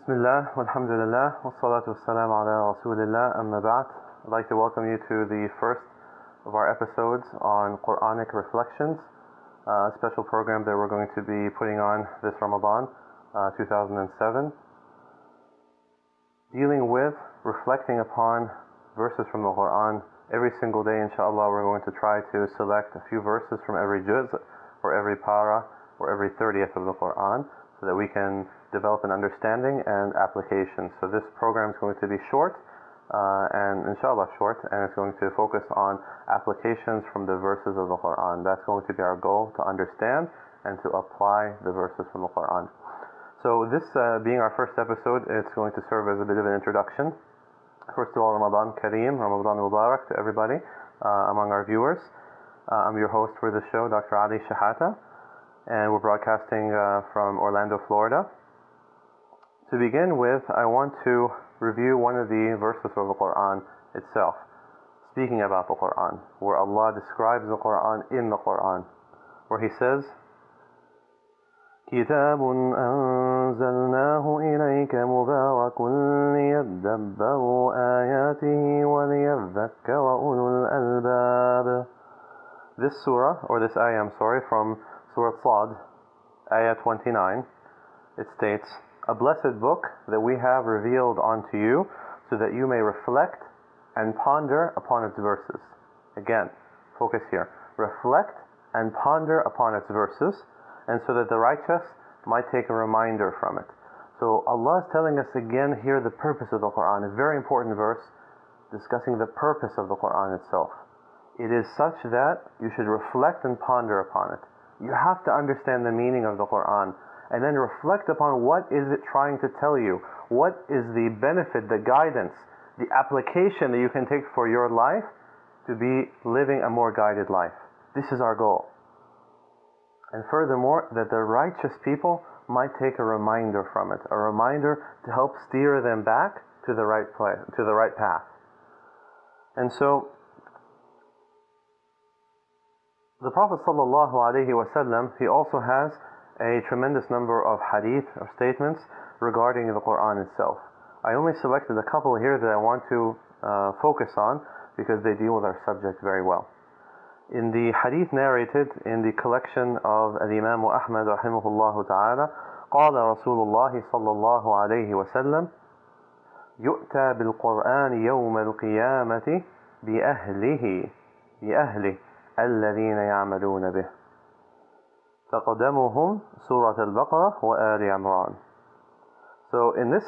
Bismillah, walhamdulillah, wassalatu wassalamu ala rasulillah, amma ba'd. I'd like to welcome you to the first of our episodes on Quranic Reflections, a special program that we're going to be putting on this Ramadan, 2007, dealing with, reflecting upon verses from the Quran. Every single day, inshallah, we're going to try to select a few verses from every juz, or every para, or every 30th of the Quran, so that we can develop an understanding and application. So this program is going to be short, and inshallah short, and it's going to focus on applications from the verses of the Quran. That's going to be our goal, to understand and to apply the verses from the Quran. So this being our first episode, it's going to serve as a bit of an introduction. First of all, Ramadan Kareem, Ramadan Mubarak to everybody among our viewers. I'm your host for this show, Dr. Ali Shehata, and we're broadcasting from Orlando, Florida. To begin with, I want to review one of the verses of the Quran itself, speaking about the Quran, where Allah describes the Quran in the Quran, where He says, كِتَابٌ أَنزَلْنَاهُ إِلَيْكَ مُبَارَكٌ لِيَدَّبَّرُوا آيَاتِهِ وَلِيَذَّكَّرَ أُولُو الْأَلْبَابِ. This surah, or this ayah, from Surah Sad, ayah 29, it states, a blessed book that we have revealed unto you, so that you may reflect and ponder upon its verses. Again, focus here. Reflect and ponder upon its verses, and so that the righteous might take a reminder from it. So Allah is telling us again here the purpose of the Quran. A very important verse discussing the purpose of the Quran itself. It is such that you should reflect and ponder upon it. You have to understand the meaning of the Quran, and then reflect upon what is it trying to tell you. What is the benefit, the guidance, the application that you can take for your life to be living a more guided life. This is our goal. And furthermore, that the righteous people might take a reminder from it, a reminder to help steer them back to the right place, to the right path. And so, the Prophet ﷺ, he also has a tremendous number of hadith or statements regarding the Quran itself. I only selected a couple here that I want to focus on because they deal with our subject very well. In the hadith narrated in the collection of Imam Ahmad rahimahullah ta'ala, قال رسول الله صلى الله عليه وسلم يؤتى بالقرآن يوم القيامة بأهله الذين يعملون به تقدمهم سورة البقرة وآل عمران. So in this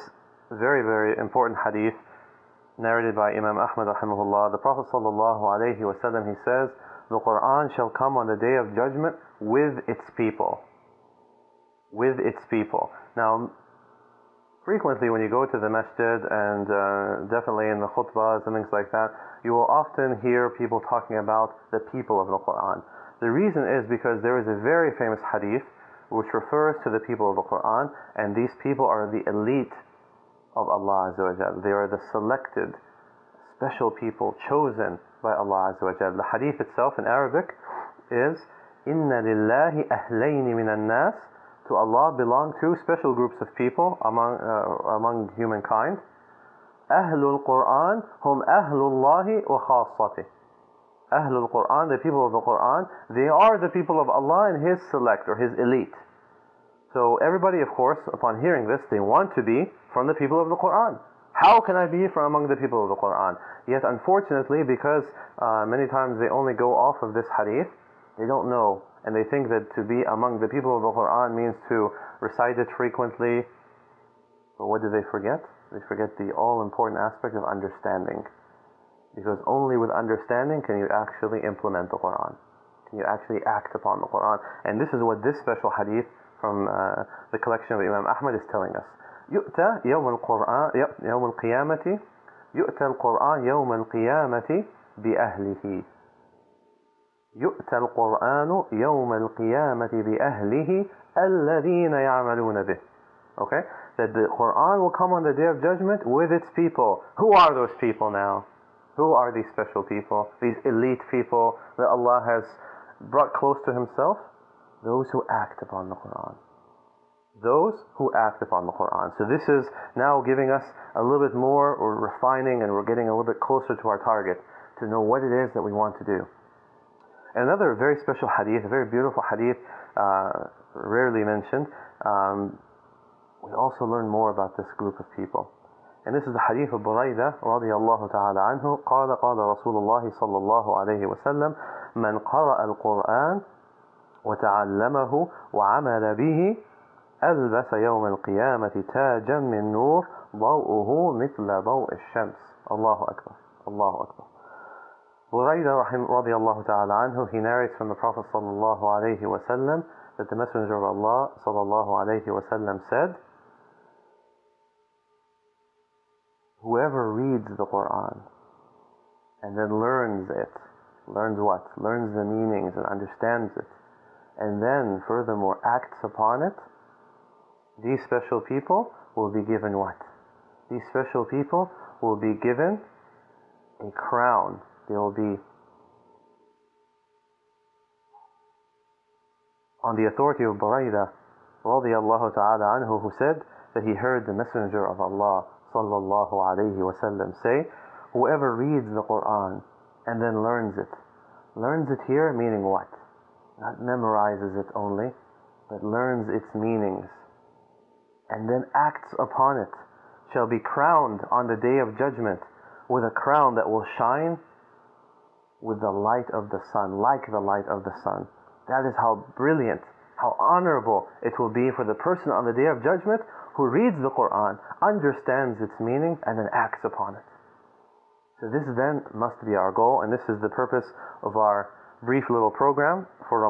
very, very important hadith narrated by Imam Ahmad rahimahullah, the Prophet sallallahu alayhi wa sallam, he says, the Quran shall come on the day of judgment with its people. With its people. Now, frequently when you go to the masjid and definitely in the khutbahs and things like that, you will often hear people talking about the people of the Quran. The reason is because there is a very famous hadith which refers to the people of the Quran, and these people are the elite of Allah Azza wa Jal. They are the selected, special people chosen by Allah Azza wa Jal. The hadith itself in Arabic is Inna lillahi ahlayni minan nas. To Allah belong two special groups of people among humankind. Ahlul Quran hum ahlullahi wa khassatih. Ahlul Quran, the people of the Quran, they are the people of Allah and His select, or His elite. So everybody, of course, upon hearing this, they want to be from the people of the Quran. How can I be from among the people of the Quran? Yet unfortunately, because many times they only go off of this hadith, they don't know, and they think that to be among the people of the Quran means to recite it frequently. But what do they forget? They forget the all-important aspect of understanding. Because only with understanding can you actually implement the Quran. Can you actually act upon the Quran. And this is what this special hadith from the collection of Imam Ahmad is telling us. يؤتى يوم القيامة يؤتى القرآن يوم القيامة بأهله. يؤتى القرآن يوم القيامة بأهله الذين يعملون به. Okay? That the Quran will come on the day of judgment with its people. Who are those people now? Who are these special people? These elite people that Allah has brought close to Himself? Those who act upon the Quran. those who act upon the Quran. So this is now giving us a little bit more, or refining, and we're getting a little bit closer to our target to know what it is that we want to do. And another very special hadith, a very beautiful hadith, rarely mentioned, we also learn more about this group of people. And this is the hadith of Buraidah radiyallahu ta'ala anhu. قال قال رسول الله صلى الله عليه وسلم من قرأ القرآن وتعلمه وعمل به ألبس يوم القيامة تاجا من نور ضوءه مثل ضوء الشمس. الله أكبر. الله أكبر. Buraidah radiyallahu ta'ala anhu, he narrates from the Prophet sallallahu alayhi wa sallam that the Messenger of Allah sallallahu alayhi wa sallam said, whoever reads the Quran and then learns it, learns what? Learns the meanings and understands it, and then furthermore acts upon it, these special people will be given what? These special people will be given a crown. They will be on the authority of Buraidah radiyallahu ta'ala anhu, who said that he heard the Messenger of Allah sallallahu alayhi wa sallam say, whoever reads the Quran and then learns it here meaning what? Not memorizes it only, but learns its meanings, and then acts upon it, shall be crowned on the day of judgment with a crown that will shine with the light of the sun, like the light of the sun. That is how brilliant, how honorable it will be for the person on the day of judgment who reads the Quran, understands its meaning, and then acts upon it. So this then must be our goal, and this is the purpose of our brief little program for Ramadan.